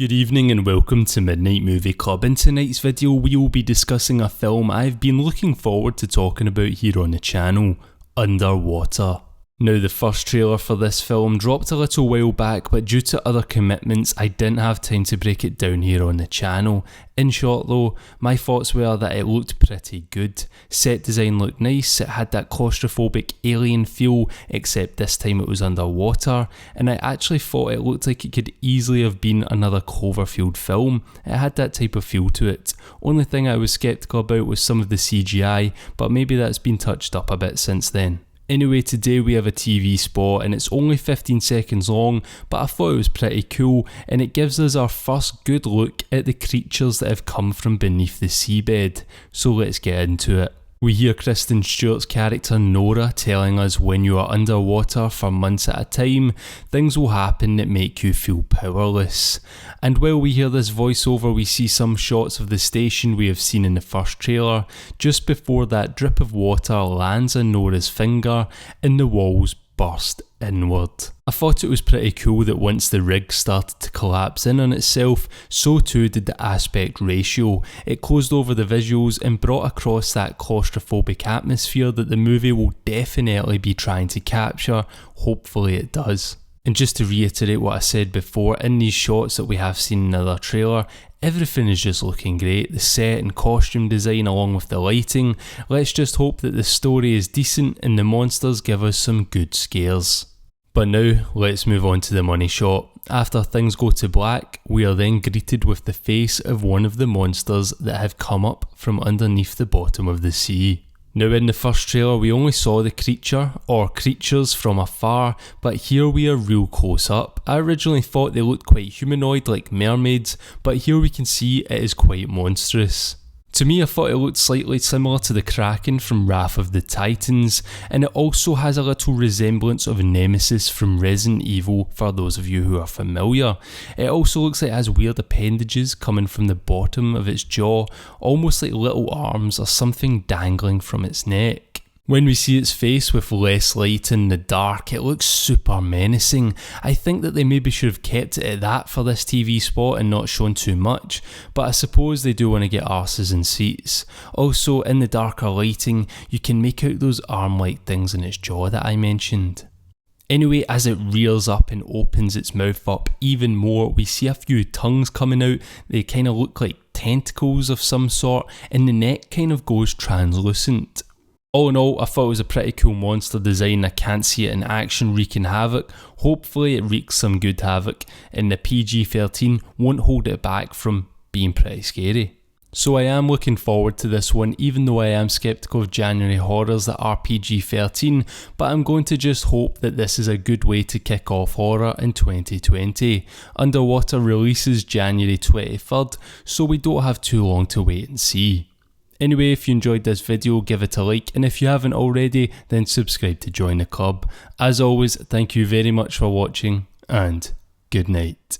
Good evening and welcome to Midnight Movie Club. In tonight's video we will be discussing a film I've been looking forward to talking about here on the channel, Underwater. Now the first trailer for this film dropped a little while back, but due to other commitments I didn't have time to break it down here on the channel. In short though, my thoughts were that it looked pretty good. Set design looked nice, it had that claustrophobic alien feel, except this time it was underwater, and I actually thought it looked like it could easily have been another Cloverfield film. It had that type of feel to it. Only thing I was skeptical about was some of the CGI, but maybe that's been touched up a bit since then. Anyway, today we have a TV spot and it's only 15 seconds long, but I thought it was pretty cool and it gives us our first good look at the creatures that have come from beneath the seabed. So let's get into it. We hear Kristen Stewart's character Nora telling us when you are underwater for months at a time, things will happen that make you feel powerless. And while we hear this voiceover, we see some shots of the station we have seen in the first trailer, just before that drip of water lands on Nora's finger and the walls burst inward. I thought it was pretty cool that once the rig started to collapse in on itself, so too did the aspect ratio. It closed over the visuals and brought across that claustrophobic atmosphere that the movie will definitely be trying to capture. Hopefully it does. And just to reiterate what I said before, in these shots that we have seen in another trailer, everything is just looking great, the set and costume design along with the lighting. Let's just hope that the story is decent and the monsters give us some good scares. But now, let's move on to the money shot. After things go to black, we are then greeted with the face of one of the monsters that have come up from underneath the bottom of the sea. Now in the first trailer we only saw the creature, or creatures, from afar, but here we are real close up. I originally thought they looked quite humanoid like mermaids, but here we can see it is quite monstrous. To me I thought it looked slightly similar to the Kraken from Wrath of the Titans, and it also has a little resemblance of Nemesis from Resident Evil for those of you who are familiar. It also looks like it has weird appendages coming from the bottom of its jaw, almost like little arms or something dangling from its neck. When we see its face with less light in the dark, it looks super menacing. I think that they maybe should have kept it at that for this TV spot and not shown too much, but I suppose they do want to get arses in seats. Also, in the darker lighting, you can make out those arm-like things in its jaw that I mentioned. Anyway, as it rears up and opens its mouth up even more, we see a few tongues coming out. They kind of look like tentacles of some sort, and the neck kind of goes translucent. All in all, I thought it was a pretty cool monster design. I can't see it in action wreaking havoc. Hopefully it wreaks some good havoc, and the PG-13 won't hold it back from being pretty scary. So I am looking forward to this one, even though I am skeptical of January horrors that are PG-13, but I'm going to just hope that this is a good way to kick off horror in 2020. Underwater releases January 23rd, so we don't have too long to wait and see. Anyway, if you enjoyed this video, give it a like, and if you haven't already, then subscribe to join the club. As always, thank you very much for watching, and good night.